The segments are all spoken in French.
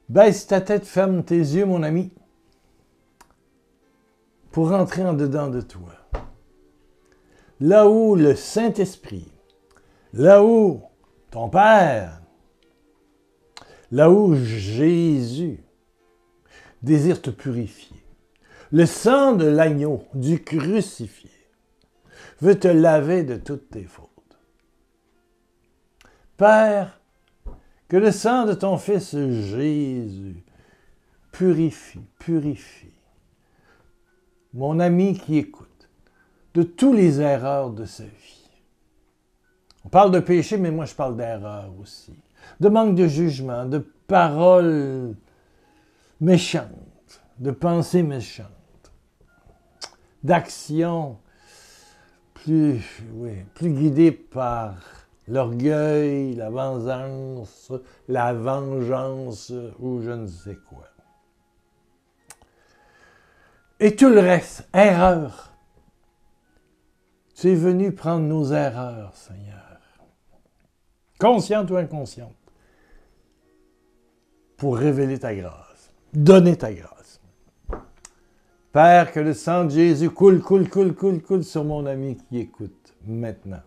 Baisse ta tête, ferme tes yeux, mon ami, pour rentrer en dedans de toi. Là où le Saint-Esprit, là où ton Père, là où Jésus désire te purifier. Le sang de l'agneau, du crucifié, veut te laver de toutes tes fautes. Père, que le sang de ton Fils Jésus purifie mon ami qui écoute de toutes les erreurs de sa vie. On parle de péché, mais moi je parle d'erreurs aussi. De manque de jugement, de paroles méchantes, de pensées méchantes, d'actions plus guidées par l'orgueil, la vengeance ou je ne sais quoi. Et tout le reste, erreurs. Tu es venu prendre nos erreurs, Seigneur, conscientes ou inconscientes, pour révéler ta grâce, donner ta grâce. Père, que le sang de Jésus coule sur mon ami qui écoute, maintenant.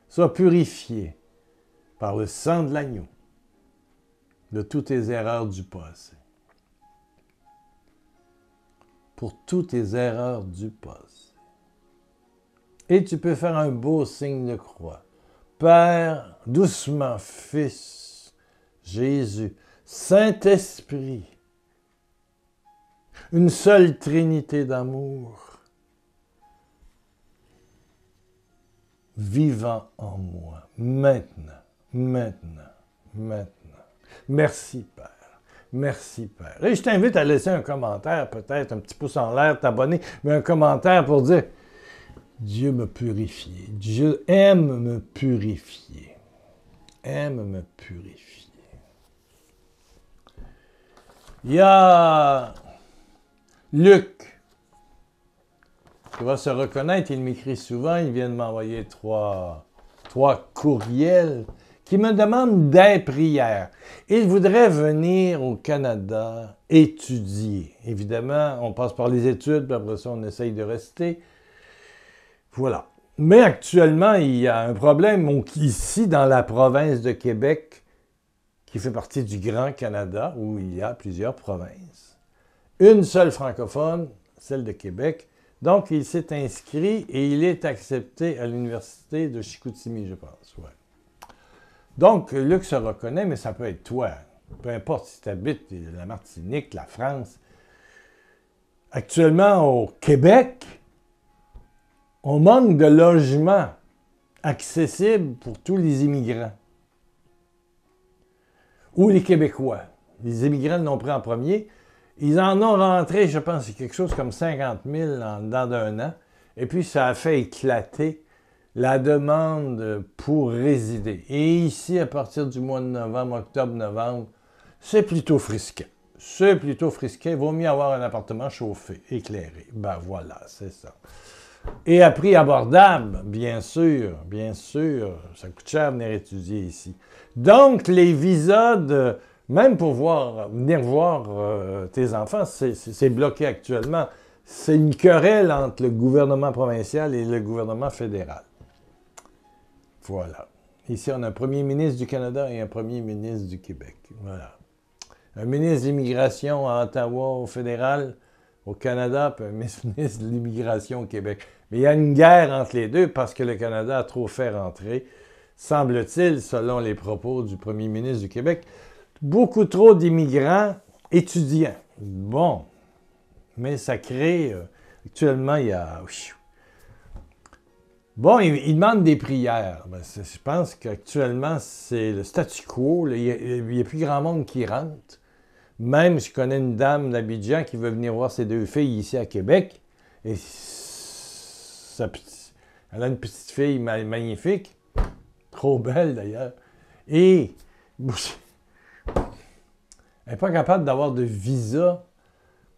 Sois purifié par le sang de l'agneau de toutes tes erreurs du passé. Pour toutes tes erreurs du passé. Et tu peux faire un beau signe de croix. Père, doucement, Fils, Jésus, Saint-Esprit, une seule Trinité d'amour, vivant en moi, maintenant. Merci, Père. Merci, Père. Et je t'invite à laisser un commentaire, peut-être un petit pouce en l'air, t'abonner, mais un commentaire pour dire « Dieu m'a purifié. Dieu aime me purifier. Aime me purifier. » Il y a Luc, qui va se reconnaître, il m'écrit souvent, il vient de m'envoyer trois courriels qui me demandent des prières. Il voudrait venir au Canada étudier. Évidemment, on passe par les études, puis après ça, on essaye de rester. Voilà. Mais actuellement, il y a un problème ici, dans la province de Québec, qui fait partie du Grand Canada, où il y a plusieurs provinces. Une seule francophone, celle de Québec. Donc, il s'est inscrit et il est accepté à l'université de Chicoutimi, je pense. Ouais. Donc, Luc se reconnaît, mais ça peut être toi. Peu importe si tu habites la Martinique, la France. Actuellement, au Québec, on manque de logements accessibles pour tous les immigrants. Ou les Québécois. Les immigrants l'ont pris en premier. Ils en ont rentré, je pense, c'est quelque chose comme 50 000 en dedans d'un an. Et puis, ça a fait éclater la demande pour résider. Et ici, à partir du mois de novembre, octobre-novembre, c'est plutôt frisquet. Il vaut mieux avoir un appartement chauffé, éclairé. Ben voilà, c'est ça. Et à prix abordable, bien sûr, ça coûte cher venir étudier ici. Donc, les visas même pour venir voir tes enfants, c'est bloqué actuellement. C'est une querelle entre le gouvernement provincial et le gouvernement fédéral. Voilà. Ici, on a un premier ministre du Canada et un premier ministre du Québec. Voilà. Un ministre de l'immigration à Ottawa, au fédéral, au Canada, puis un ministre de l'immigration au Québec. Mais il y a une guerre entre les deux parce que le Canada a trop fait rentrer, semble-t-il, selon les propos du premier ministre du Québec, beaucoup trop d'immigrants étudiants. Bon, mais ça crée... actuellement, il y a... Bon, il demande des prières. Ben, je pense qu'actuellement, c'est le statu quo. Il n'y a plus grand monde qui rentre. Même, je connais une dame d'Abidjan qui veut venir voir ses deux filles ici à Québec. Et elle a une petite fille magnifique. Trop belle, d'ailleurs. Et elle n'est pas capable d'avoir de visa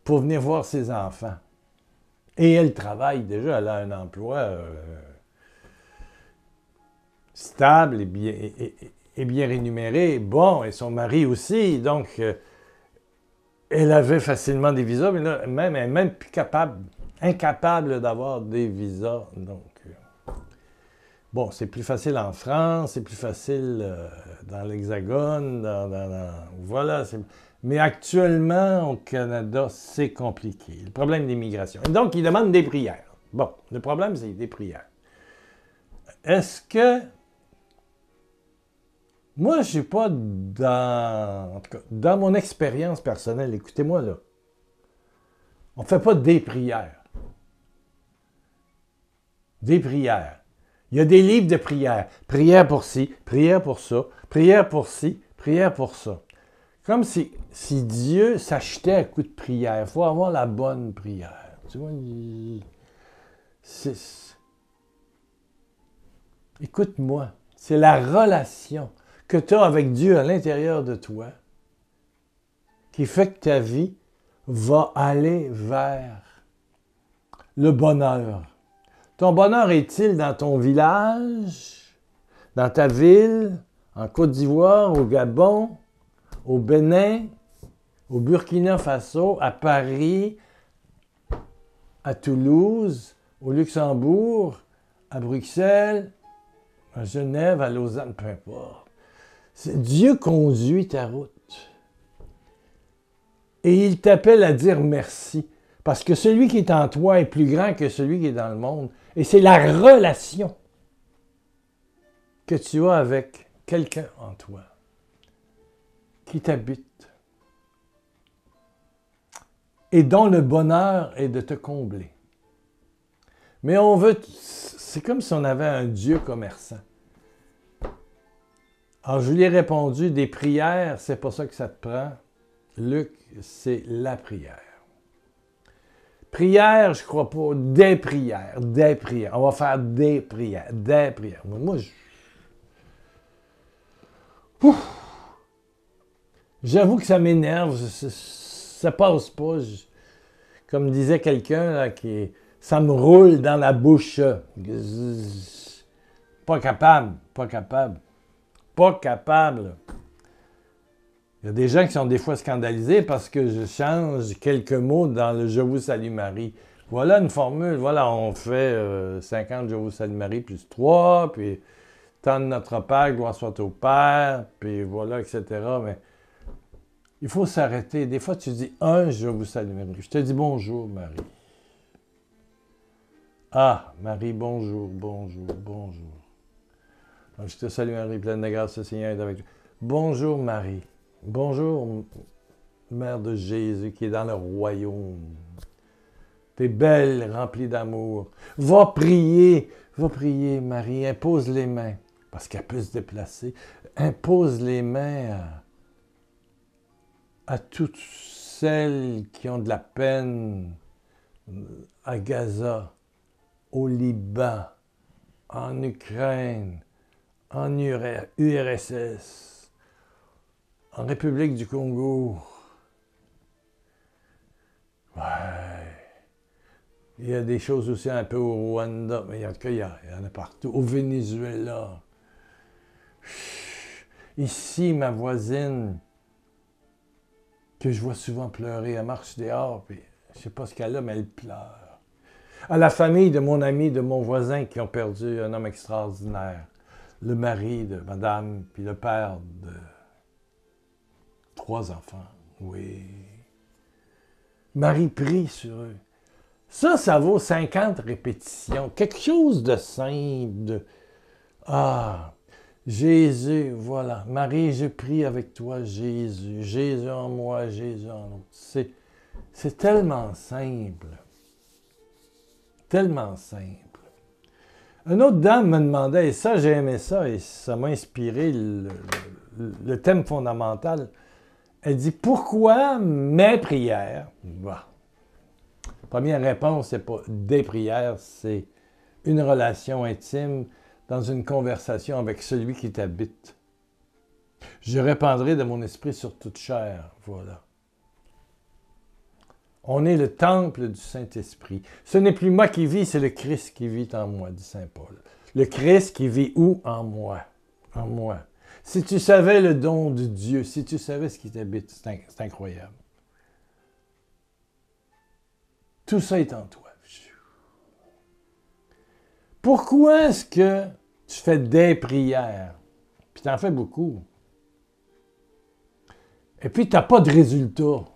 pour venir voir ses enfants. Et elle travaille déjà. Elle a un emploi... stable est bien rémunérée, bon, et son mari aussi, donc elle avait facilement des visas, mais là, elle est même plus incapable d'avoir des visas, donc... Bon, c'est plus facile en France, c'est plus facile dans l'Hexagone, voilà. Mais actuellement, au Canada, c'est compliqué. Le problème d'immigration. Et donc, ils demandent des prières. Bon, le problème, c'est des prières. Est-ce que... Moi, je ne suis pas dans... En tout cas, dans mon expérience personnelle, écoutez-moi là, on ne fait pas des prières. Des prières. Il y a des livres de prières. Prière pour ci, prière pour ça, prière pour ci, prière pour ça. Comme si Dieu s'achetait à coup de prière. Il faut avoir la bonne prière. Tu vois, écoute-moi, c'est la relation que tu as avec Dieu à l'intérieur de toi qui fait que ta vie va aller vers le bonheur. Ton bonheur est-il dans ton village, dans ta ville, en Côte d'Ivoire, au Gabon, au Bénin, au Burkina Faso, à Paris, à Toulouse, au Luxembourg, à Bruxelles, à Genève, à Lausanne, peu importe. Dieu conduit ta route. Et il t'appelle à dire merci. Parce que celui qui est en toi est plus grand que celui qui est dans le monde. Et c'est la relation que tu as avec quelqu'un en toi qui t'habite et dont le bonheur est de te combler. Mais on veut... C'est comme si on avait un Dieu commerçant. Alors, je lui ai répondu, des prières, c'est pas ça que ça te prend. Luc, c'est la prière. Prière, je crois pas. Des prières, des prières. On va faire des prières, des prières. Moi, j'avoue que ça m'énerve. Ça passe pas. Comme disait quelqu'un, là, ça me roule dans la bouche. Pas capable, pas capable. Pas capable. Il y a des gens qui sont des fois scandalisés parce que je change quelques mots dans le « Je vous salue Marie ». Voilà une formule. Voilà, on fait 50 « Je vous salue Marie » plus 3, puis « Tant de notre Père, gloire soit au Père », puis voilà, etc. Mais il faut s'arrêter. Des fois, tu dis un « Je vous salue Marie ». Je te dis « Bonjour Marie ». Ah, Marie, bonjour, bonjour, bonjour. Je te salue Marie, pleine de grâce, le Seigneur est avec toi. Bonjour Marie. Bonjour, Mère de Jésus qui est dans le royaume. T'es belle, remplie d'amour. Va prier, Marie. Impose les mains, parce qu'elle peut se déplacer. Impose les mains à toutes celles qui ont de la peine à Gaza, au Liban, en Ukraine, en URSS. En République du Congo, ouais, il y a des choses aussi un peu au Rwanda, mais en tout cas, il y en a partout. Au Venezuela. Ici, ma voisine, que je vois souvent pleurer, elle marche dehors, puis je ne sais pas ce qu'elle a, mais elle pleure. À la famille de mon ami, de mon voisin, qui ont perdu un homme extraordinaire. Le mari de madame, puis le père de 3 enfants, oui. Marie prie sur eux. Ça vaut 50 répétitions. Quelque chose de simple. Ah, Jésus, voilà. Marie, je prie avec toi, Jésus. Jésus en moi, Jésus en nous. C'est tellement simple. Tellement simple. Une autre dame me demandait, et ça, j'ai aimé ça, et ça m'a inspiré le thème fondamental. Elle dit, pourquoi mes prières? Bon. Première réponse, c'est pas des prières, c'est une relation intime dans une conversation avec celui qui t'habite. Je répandrai de mon esprit sur toute chair. Voilà. On est le temple du Saint-Esprit. Ce n'est plus moi qui vis, c'est le Christ qui vit en moi, dit saint Paul. Le Christ qui vit où? En moi. En moi. Si tu savais le don de Dieu, si tu savais ce qui t'habite, c'est incroyable. Tout ça est en toi. Pourquoi est-ce que tu fais des prières, puis tu en fais beaucoup, et puis tu n'as pas de résultat?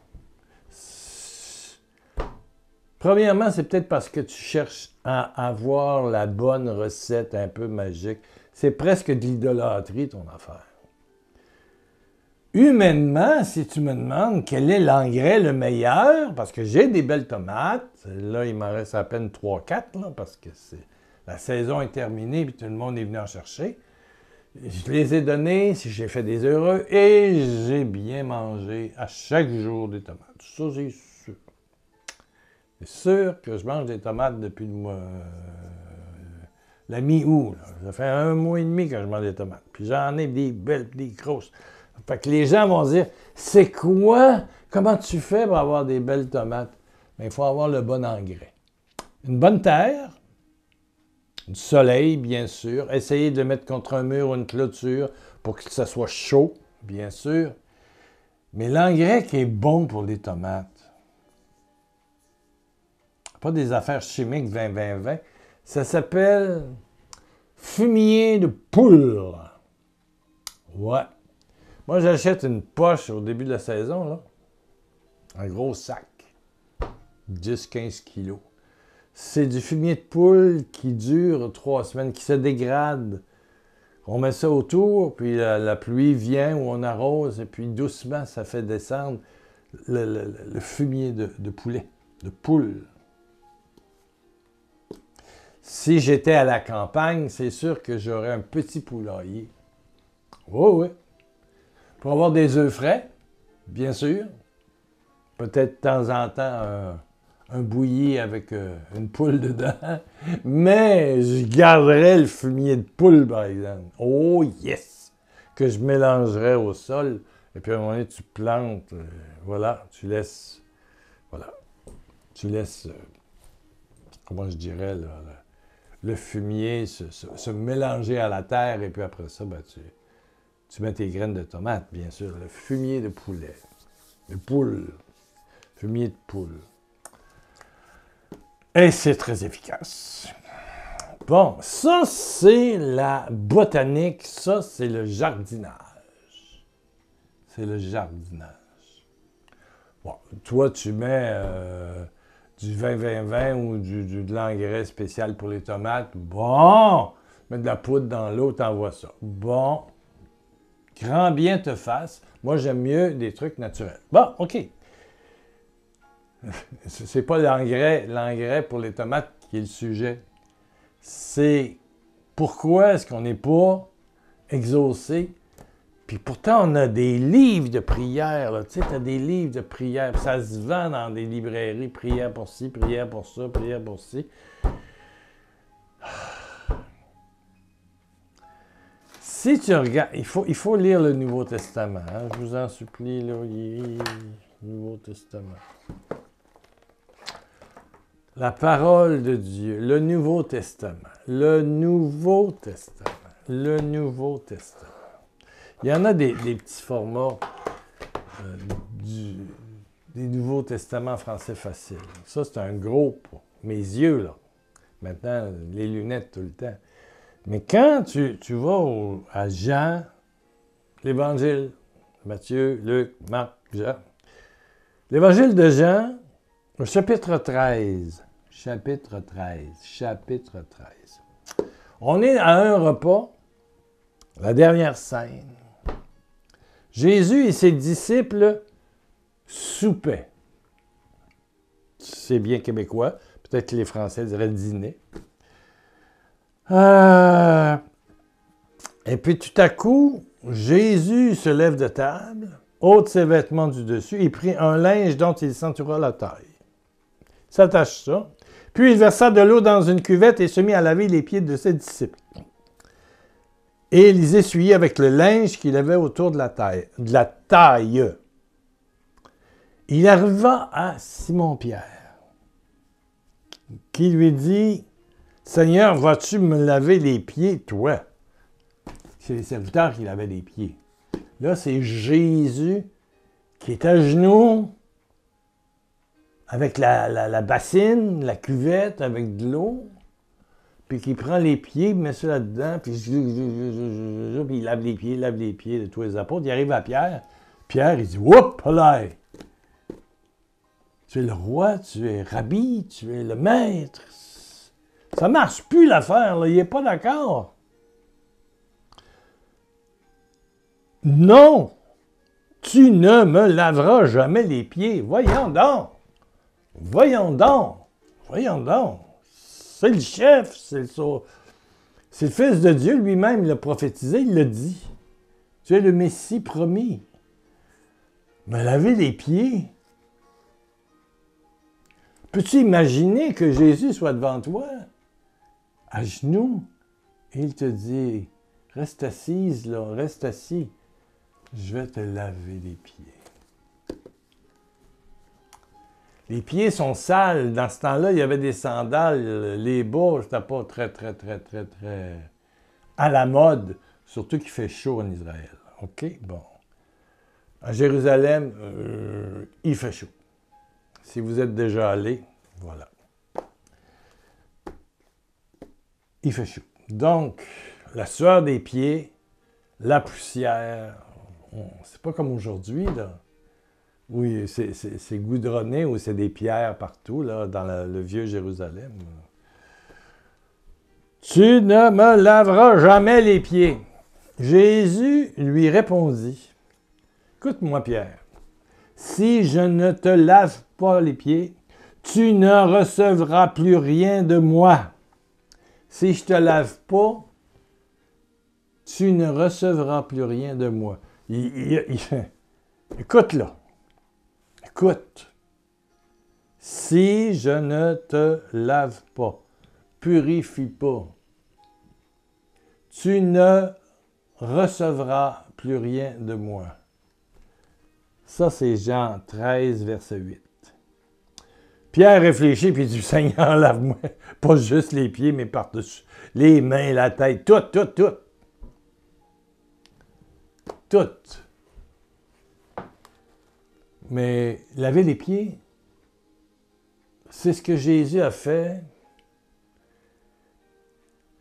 Premièrement, c'est peut-être parce que tu cherches à avoir la bonne recette un peu magique. C'est presque de l'idolâtrie, ton affaire. Humainement, si tu me demandes quel est l'engrais le meilleur, parce que j'ai des belles tomates, là, il m'en reste à peine 3-4, parce que la saison est terminée et tout le monde est venu en chercher. Je les ai donnés, si j'ai fait des heureux, et j'ai bien mangé à chaque jour des tomates. Ça, c'est sûr. C'est sûr que je mange des tomates depuis la mi-août. Ça fait 1 mois et demi que je mange des tomates. Puis j'en ai des belles, des grosses. Fait que les gens vont dire, c'est quoi? Comment tu fais pour avoir des belles tomates? Bien, il faut avoir le bon engrais. Une bonne terre, du soleil, bien sûr. Essayer de le mettre contre un mur ou une clôture pour que ça soit chaud, bien sûr. Mais l'engrais qui est bon pour les tomates, pas des affaires chimiques 20-20-20, ça s'appelle fumier de poule. Ouais. Moi, j'achète une poche au début de la saison, là. Un gros sac. 10-15 kilos. C'est du fumier de poule qui dure 3 semaines, qui se dégrade. On met ça autour, puis la pluie vient ou on arrose, et puis doucement, ça fait descendre le fumier de poulet, de poule. Si j'étais à la campagne, c'est sûr que j'aurais un petit poulailler. Oui, oui. Pour avoir des œufs frais, bien sûr. Peut-être de temps en temps un bouilli avec une poule dedans. Mais je garderais le fumier de poule, par exemple. Oh yes! Que je mélangerais au sol. Et puis à un moment donné, tu plantes. Voilà, tu laisses... Voilà. Tu laisses... comment je dirais, là, le fumier se mélanger à la terre. Et puis après ça, ben, tu mets tes graines de tomates, bien sûr. Le fumier de poulet. De poule. Fumier de poule. Et c'est très efficace. Bon, ça, c'est la botanique. Ça, c'est le jardinage. C'est le jardinage. Bon, toi, tu mets du 20-20-20 ou de l'engrais spécial pour les tomates. Bon, mets de la poudre dans l'eau, t'envoies ça. Bon, grand bien te fasse. Moi, j'aime mieux des trucs naturels. Bon, OK. C'est pas l'engrais pour les tomates qui est le sujet. C'est pourquoi est-ce qu'on n'est pas exaucé? Puis pourtant, on a des livres de prières. Là. Tu sais, tu as des livres de prières. Ça se vend dans des librairies. Prière pour ci, prière pour ça, prière pour ci. Si tu regardes, il faut lire le Nouveau Testament. Hein? Je vous en supplie, là, le Nouveau Testament. La parole de Dieu, le Nouveau Testament, le Nouveau Testament, le Nouveau Testament. Il y en a des petits formats des Nouveaux Testaments français faciles. Ça, c'est un gros pour mes yeux, là. Maintenant, les lunettes tout le temps. Mais quand tu vas à Jean, l'Évangile, Matthieu, Luc, Marc, Jean, l'Évangile de Jean, au chapitre 13. Chapitre 13. On est à un repas, la dernière scène. Jésus et ses disciples soupaient. C'est bien québécois. Peut-être que les Français diraient dîner. Et puis tout à coup, Jésus se lève de table, ôte ses vêtements du dessus et prit un linge dont il s'entoura la taille. S'attache ça. Puis il versa de l'eau dans une cuvette et se mit à laver les pieds de ses disciples. Et il les essuyait avec le linge qu'il avait autour de la taille. Il arriva à Simon-Pierre, qui lui dit « Seigneur, vas-tu me laver les pieds, toi? » c'est les serviteurs qui lavaient les pieds. Là, c'est Jésus qui est à genoux avec la bassine, la cuvette, avec de l'eau, puis qui prend les pieds, il met ça là-dedans, puis il lave les pieds de tous les apôtres. Il arrive à Pierre. Pierre, il dit « Whoop, là! Tu es le roi, tu es rabbi, tu es le maître. » Ça marche plus l'affaire, là. Il n'est pas d'accord. Non, tu ne me laveras jamais les pieds. Voyons donc. Voyons donc. Voyons donc. C'est le chef, c'est le Fils de Dieu lui-même, il l'a prophétisé, il l'a dit. Tu es le Messie promis. Me laver les pieds. Peux-tu imaginer que Jésus soit devant toi, à genoux, et il te dit, reste assise là, reste assis, je vais te laver les pieds. Les pieds sont sales. Dans ce temps-là, il y avait des sandales. Les bas, c'était pas très à la mode. Surtout qu'il fait chaud en Israël. OK? Bon. À Jérusalem, il fait chaud. Si vous êtes déjà allé, voilà. Il fait chaud. Donc, la sueur des pieds, la poussière, c'est pas comme aujourd'hui, là. Oui, c'est goudronné ou c'est des pierres partout, là, dans le vieux Jérusalem. Tu ne me laveras jamais les pieds. Jésus lui répondit, écoute-moi, Pierre, si je ne te lave pas les pieds, tu ne recevras plus rien de moi. Si je ne te lave pas, tu ne recevras plus rien de moi. Écoute là. Écoute, si je ne te lave pas, purifie pas, tu ne recevras plus rien de moi. Ça, c'est Jean 13, verset 8. Pierre réfléchit puis dit, Seigneur, lave-moi, pas juste les pieds, mais par-dessus, les mains, la tête, tout. Tout. Mais laver les pieds, c'est ce que Jésus a fait.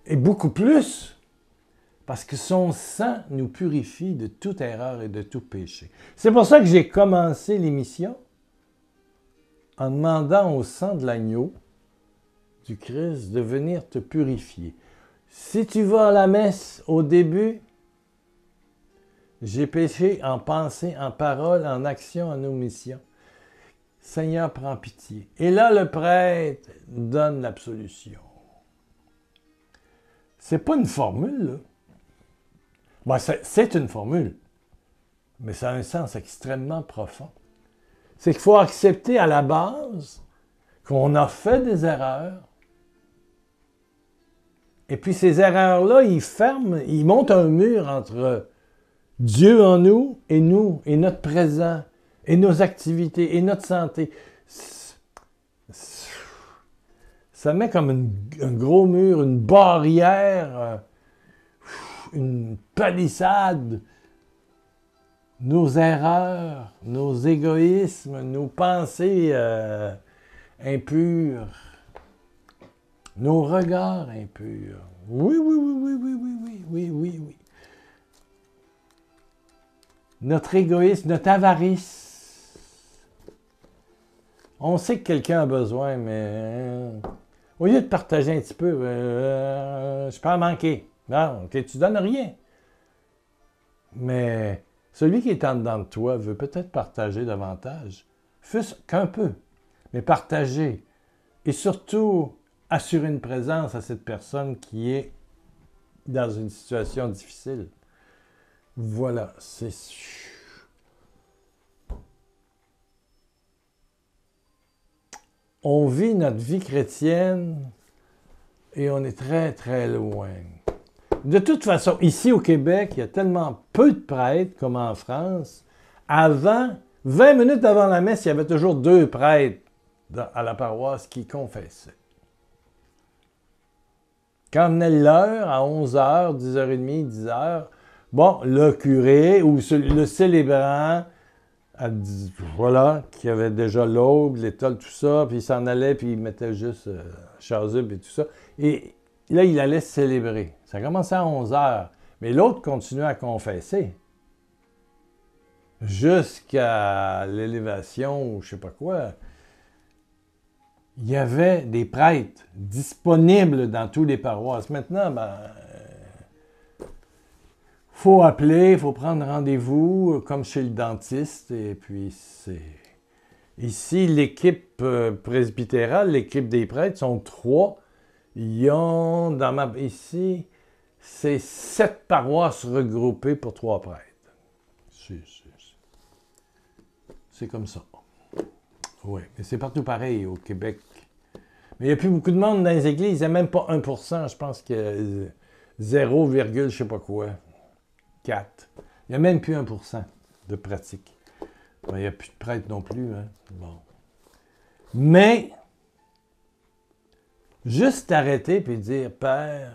Et beaucoup plus, parce que son sang nous purifie de toute erreur et de tout péché. C'est pour ça que j'ai commencé l'émission en demandant au sang de l'agneau du Christ de venir te purifier. Si tu vas à la messe au début, j'ai péché en pensée, en parole, en action, en omission. Seigneur, prends pitié. Et là, le prêtre donne l'absolution. C'est pas une formule, là. Bon, c'est une formule, mais ça a un sens extrêmement profond. C'est qu'il faut accepter à la base qu'on a fait des erreurs. Et puis ces erreurs-là, ils montent un mur entre Dieu en nous, et notre présent, et nos activités, et notre santé. Ça met comme un gros mur, une barrière, une palissade. Nos erreurs, nos égoïsmes, nos pensées impures, nos regards impurs. Oui. Notre égoïsme, notre avarice. On sait que quelqu'un a besoin, mais au lieu de partager un petit peu, je peux en manquer. Non, okay, tu donnes rien. Mais celui qui est en dedans de toi veut peut-être partager davantage, fût-ce qu'un peu, mais partager. Et surtout, assurer une présence à cette personne qui est dans une situation difficile. Voilà, c'est... On vit notre vie chrétienne et on est très loin. De toute façon, ici au Québec, il y a tellement peu de prêtres comme en France. Avant, 20 minutes avant la messe, il y avait toujours 2 prêtres à la paroisse qui confessaient. Quand venait l'heure, à 11h, 10h30, 10h, bon, le curé ou le célébrant, voilà, qui avait déjà l'aube, l'étole, tout ça, puis il s'en allait, puis il mettait juste chasuble et tout ça. Et là, il allait célébrer. Ça commençait à 11h, mais l'autre continuait à confesser. Jusqu'à l'élévation ou je sais pas quoi. Il y avait des prêtres disponibles dans tous les paroisses. Maintenant, faut appeler, faut prendre rendez-vous, comme chez le dentiste, et puis c'est... Ici, l'équipe presbytérale, l'équipe des prêtres, sont 3. Ils ont, ici, c'est 7 paroisses regroupées pour 3 prêtres. C'est comme ça. Oui, mais c'est partout pareil au Québec. Mais il n'y a plus beaucoup de monde dans les églises. Il n'y a même pas 1%. Je pense qu'il y a 0, je sais pas quoi. 4. Il n'y a même plus 1% de pratique. Ben, il n'y a plus de prêtres non plus. Hein? Bon. Mais, juste arrêter et dire, Père,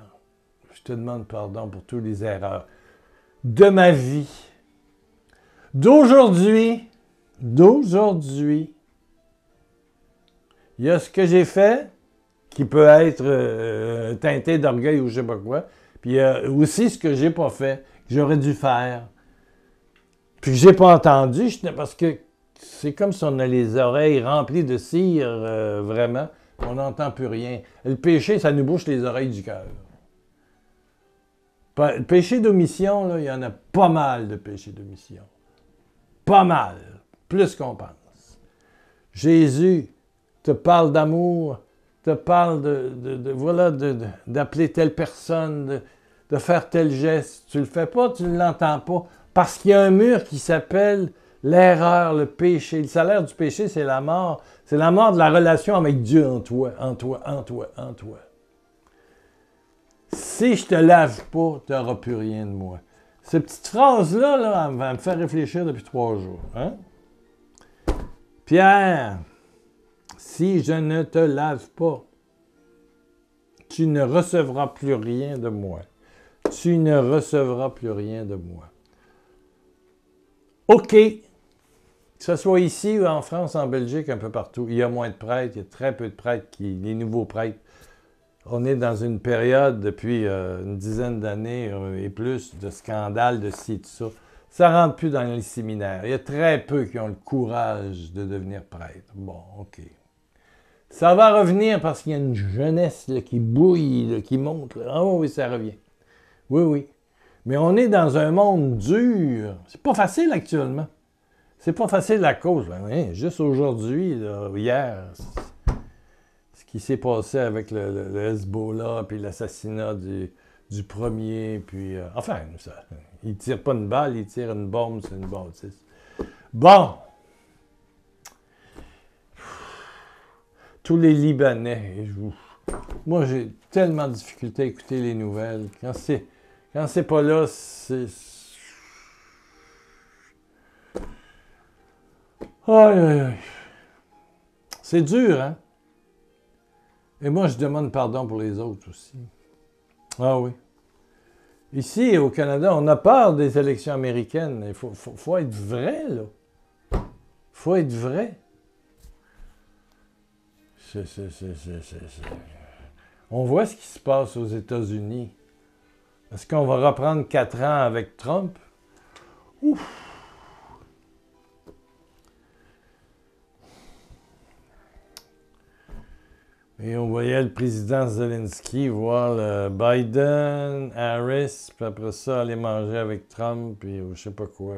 je te demande pardon pour toutes les erreurs de ma vie. D'aujourd'hui, il y a ce que j'ai fait qui peut être teinté d'orgueil ou je sais pas quoi. Puis il y a aussi ce que j'ai pas fait, que j'aurais dû faire. Puis que j'ai pas entendu, parce que c'est comme si on a les oreilles remplies de cire, vraiment. On n'entend plus rien. Le péché, ça nous bouche les oreilles du cœur. Le péché d'omission, là, il y en a pas mal de péchés d'omission. Pas mal. Plus qu'on pense. Jésus te parle d'amour, te parle d'appeler telle personne, de faire tel geste. Tu le fais pas, tu ne l'entends pas. Parce qu'il y a un mur qui s'appelle l'erreur, le péché. Le salaire du péché, c'est la mort. C'est la mort de la relation avec Dieu en toi. Si je te lave pas, tu n'auras plus rien de moi. Cette petite phrase-là, là, elle va me faire réfléchir depuis 3 jours. Hein? Pierre, si je ne te lave pas, tu ne recevras plus rien de moi. Tu ne recevras plus rien de moi. OK. Que ce soit ici ou en France, en Belgique, un peu partout, il y a moins de prêtres, il y a très peu de prêtres, les nouveaux prêtres. On est dans une période depuis une dizaine d'années et plus de scandales, de ci et tout ça. Ça ne rentre plus dans les séminaires. Il y a très peu qui ont le courage de devenir prêtre. Bon, OK. Ça va revenir parce qu'il y a une jeunesse là, qui bouille, là, qui monte. Là. Ah oui, ça revient. Oui. Mais on est dans un monde dur. C'est pas facile actuellement. C'est pas facile à cause. Hein, juste aujourd'hui, hier, ce qui s'est passé avec le Hezbollah, puis l'assassinat du premier, puis... enfin, ça, il tire pas une balle, il tire une bombe, c'est une bâtisse. Bon! Tous les Libanais, moi j'ai tellement de difficulté à écouter les nouvelles. Quand c'est pas là, c'est... Aïe. C'est dur, hein? Et moi, je demande pardon pour les autres aussi. Ah oui. Ici, au Canada, on a peur des élections américaines. Il faut être vrai, là. Il faut être vrai. On voit ce qui se passe aux États-Unis. Est-ce qu'on va reprendre 4 ans avec Trump? Ouf! Et on voyait le président Zelensky voir le Biden, Harris, puis après ça, aller manger avec Trump, puis je sais pas quoi.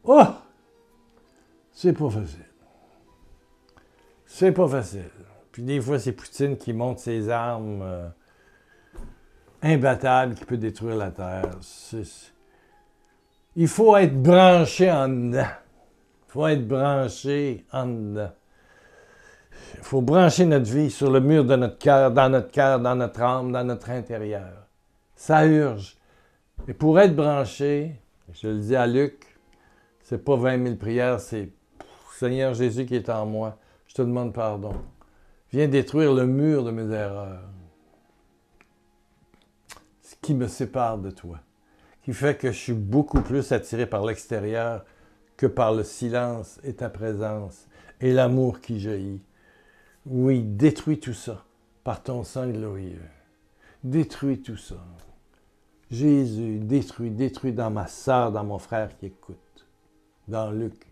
Oh! C'est pas facile. C'est pas facile. Puis des fois, c'est Poutine qui monte ses armes imbattables qui peut détruire la Terre. Il faut être branché en dedans. Il faut être branché en dedans. Il faut brancher notre vie sur le mur de notre cœur, dans notre âme, dans notre intérieur. Ça urge. Et pour être branché, je le dis à Luc, c'est pas 20 000 prières, c'est Seigneur Jésus qui est en moi. Je te demande pardon. Viens détruire le mur de mes erreurs. Ce qui me sépare de toi. Qui fait que je suis beaucoup plus attiré par l'extérieur que par le silence et ta présence et l'amour qui jaillit. Oui, détruis tout ça par ton sang glorieux. Détruis tout ça. Jésus, détruis dans ma sœur, dans mon frère qui écoute, dans Luc.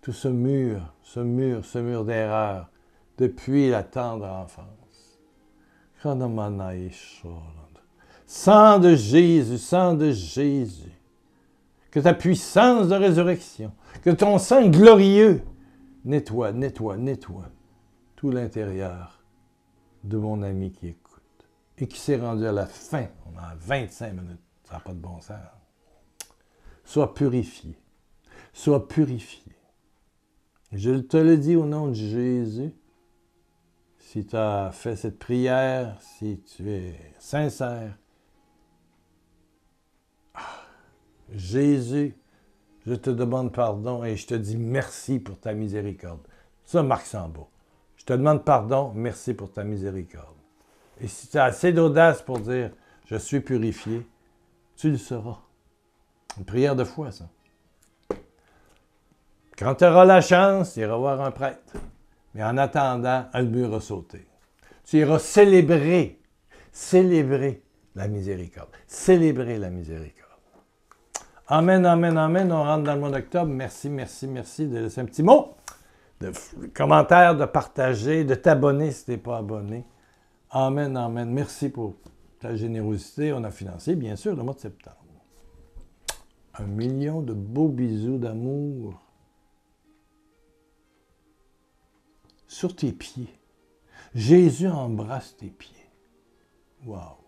Tout ce mur d'erreur depuis la tendre enfance. Sang de Jésus, sang de Jésus. Que ta puissance de résurrection, que ton sang glorieux nettoie tout l'intérieur de mon ami qui écoute et qui s'est rendu à la fin. On a 25 minutes, ça n'a pas de bon sens. Sois purifié, sois purifié. Je te le dis au nom de Jésus, si tu as fait cette prière, si tu es sincère, Jésus, je te demande pardon et je te dis merci pour ta miséricorde. Ça, Marc Sambault. Je te demande pardon, merci pour ta miséricorde. Et si tu as assez d'audace pour dire « Je suis purifié », tu le seras. Une prière de foi, ça. Quand tu auras la chance, tu iras voir un prêtre. Mais en attendant, le mur a sauté. Tu iras célébrer la miséricorde. Célébrer la miséricorde. Amen, amen, amen. On rentre dans le mois d'octobre. Merci de laisser un petit mot, de commentaire, de partager, de t'abonner si tu n'es pas abonné. Amen, amen. Merci pour ta générosité. On a financé, bien sûr, le mois de septembre. 1 million de beaux bisous d'amour sur tes pieds. Jésus embrasse tes pieds. Wow!